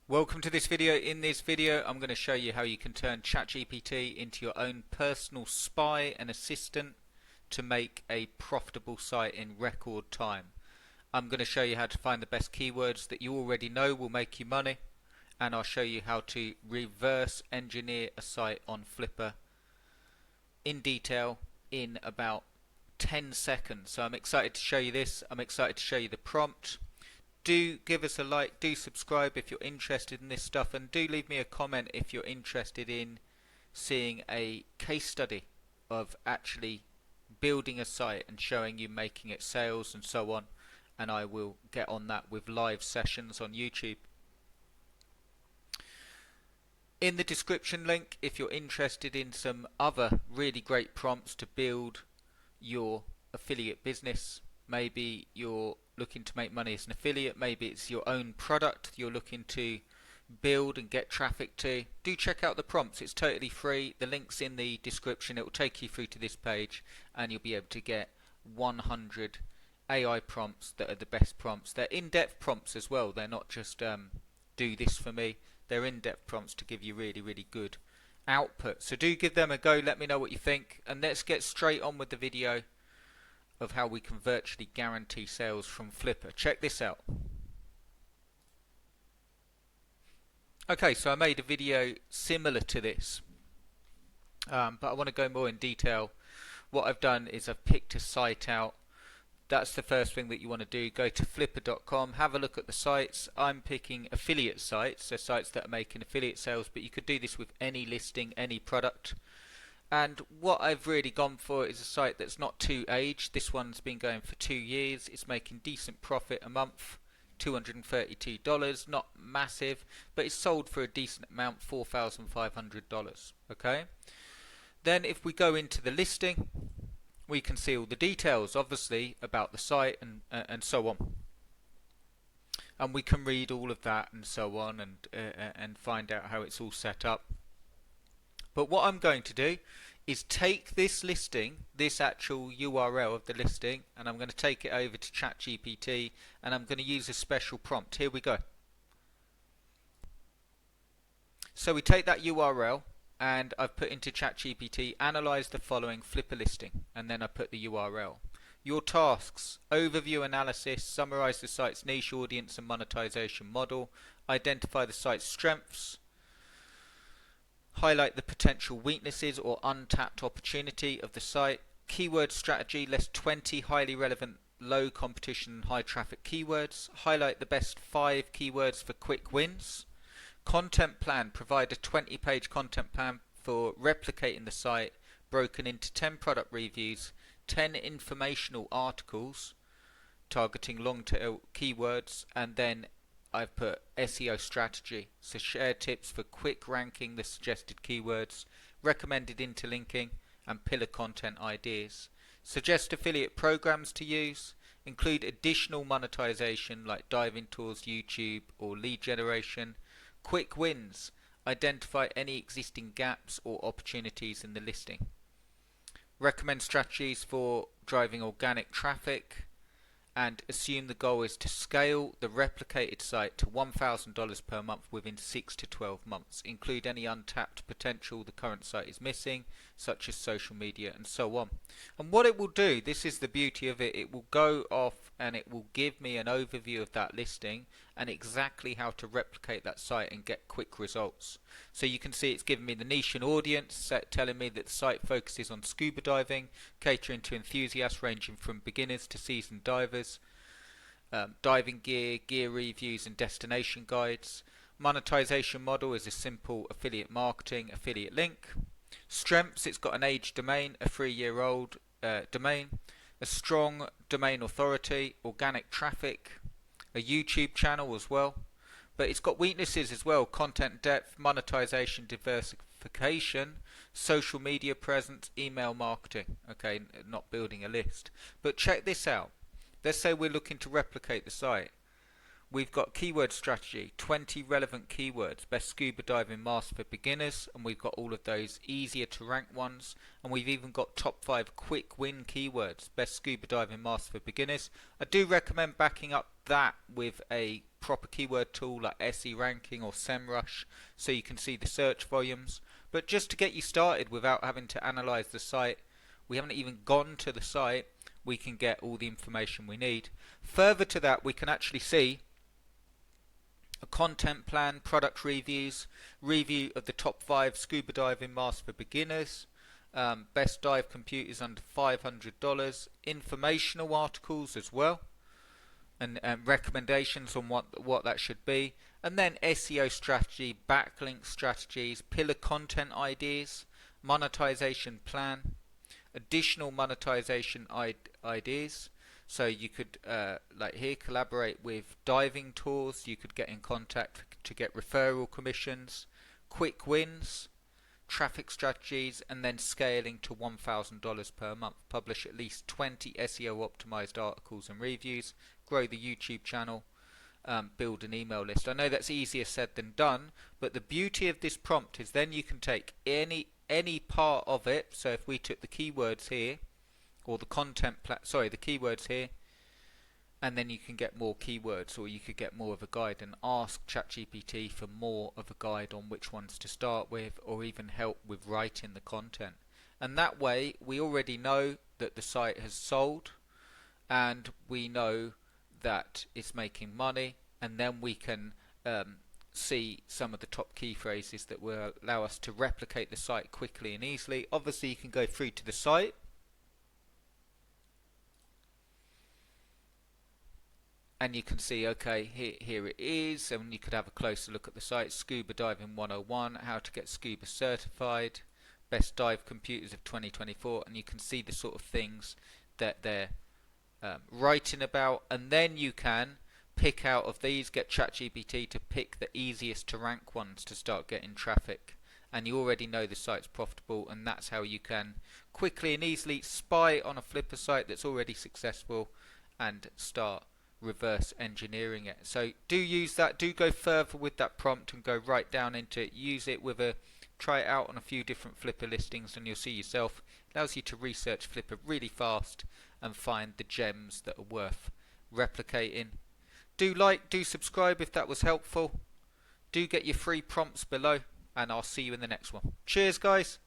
Welcome to this video. In this video I'm going to show you how you can turn ChatGPT into your own personal spy and assistant to make a profitable site in record time. I'm going to show you how to find the best keywords that you already know will make you money, and I'll show you how to reverse engineer a site on Flippa in detail in about 10 seconds. So I'm excited to show you this. I'm excited to show you the prompt. Do give us a like, do subscribe if you're interested in this stuff, and do leave me a comment if you're interested in seeing a case study of actually building a site and showing you making it sales and so on, and I will get on that with live sessions on YouTube. In the description link, if you're interested in some other really great prompts to build your affiliate business, maybe you're looking to make money as an affiliate, maybe it's your own product you're looking to build and get traffic to, do check out the prompts. It's totally free. The link's in the description. It will take you through to this page and you'll be able to get 100 AI prompts that are the best prompts. They're in-depth prompts as well. They're not just do this for me. They're in-depth prompts to give you really good output. So do give them a go. Let me know what you think, and let's get straight on with the video of how we can virtually guarantee sales from Flippa. Check this out. Okay, so I made a video similar to this, but I want to go more in detail. What I've done is I've picked a site out. That's the first thing that you want to do. Go to flippa.com, have a look at the sites. I'm picking affiliate sites, so sites that are making affiliate sales, but you could do this with any listing, any product. And what I've really gone for is a site that's not too aged. This one's been going for 2 years. It's making decent profit a month, $232, not massive, but it's sold for a decent amount, $4,500. Okay. Then if we go into the listing, we can see all the details, obviously, about the site and so on. And we can read all of that and so on, and find out how it's all set up. But what I'm going to do is take this listing, this actual URL of the listing, and I'm going to take it over to ChatGPT, and I'm going to use a special prompt. Here we go. So we take that URL, and I've put into ChatGPT, analyze the following Flippa listing, and then I put the URL. Your tasks: overview analysis, summarize the site's niche audience and monetization model, identify the site's strengths, highlight the potential weaknesses or untapped opportunity of the site, keyword strategy, list 20 highly relevant, low competition, high traffic keywords, highlight the best 5 keywords for quick wins, content plan, provide a 20-page content plan for replicating the site, broken into 10 product reviews, 10 informational articles targeting long-tail keywords, and then I've put SEO strategy, so share tips for quick ranking the suggested keywords, recommended interlinking, and pillar content ideas. Suggest affiliate programs to use, include additional monetization like diving tours, YouTube, or lead generation. Quick wins, identify any existing gaps or opportunities in the listing. Recommend strategies for driving organic traffic, and assume the goal is to scale the replicated site to $1,000 per month within 6 to 12 months. Include any untapped potential the current site is missing, such as social media and so on. And what it will do, this is the beauty of it, it will go off and it will give me an overview of that listing and exactly how to replicate that site and get quick results. So you can see it's giving me the niche and audience, telling me that the site focuses on scuba diving, catering to enthusiasts ranging from beginners to seasoned divers, diving gear, gear reviews and destination guides. Monetization model is a simple affiliate marketing, affiliate link. Strengths, it's got an aged domain, a 3-year-old domain, a strong domain authority, organic traffic, a YouTube channel as well. But it's got weaknesses as well: content depth, monetization diversification, social media presence, email marketing. Okay, not building a list. But check this out. Let's say we're looking to replicate the site. We've got keyword strategy, 20 relevant keywords, best scuba diving mask for beginners, and we've got all of those easier to rank ones, and we've even got top 5 quick win keywords, best scuba diving mask for beginners. I do recommend backing up that with a proper keyword tool like SE Ranking or SEMrush, so you can see the search volumes. But just to get you started without having to analyze the site, we haven't even gone to the site, we can get all the information we need. Further to that, we can actually see a content plan, product reviews, review of the top 5 scuba diving masks for beginners, best dive computers under $500, informational articles as well, and recommendations on what that should be, and then SEO strategy, backlink strategies, pillar content ideas, monetization plan, additional monetization ideas. So you could, like here, collaborate with diving tours. You could get in contact to get referral commissions, quick wins, traffic strategies, and then scaling to $1,000 per month. Publish at least 20 SEO optimized articles and reviews. Grow the YouTube channel. Build an email list. I know that's easier said than done, but the beauty of this prompt is then you can take any part of it. So if we took the keywords here, or the the keywords here, and then you can get more keywords, or you could get more of a guide and ask ChatGPT for more of a guide on which ones to start with, or even help with writing the content. And that way we already know that the site has sold, and we know that it's making money, and then we can see some of the top key phrases that will allow us to replicate the site quickly and easily. Obviously you can go through to the site and you can see, okay, here it is, and you could have a closer look at the site. Scuba Diving 101, how to get scuba certified, best dive computers of 2024, and you can see the sort of things that they're writing about, and then you can pick out of these, get ChatGPT to pick the easiest to rank ones to start getting traffic. And you already know the site's profitable, and that's how you can quickly and easily spy on a Flippa site that's already successful and start reverse engineering it. So do use that, do go further with that prompt and go right down into it. Use it with try it out on a few different Flippa listings, and you'll see yourself. It allows you to research Flippa really fast and find the gems that are worth replicating. Do like, do subscribe if that was helpful. Do get your free prompts below, and I'll see you in the next one. Cheers guys.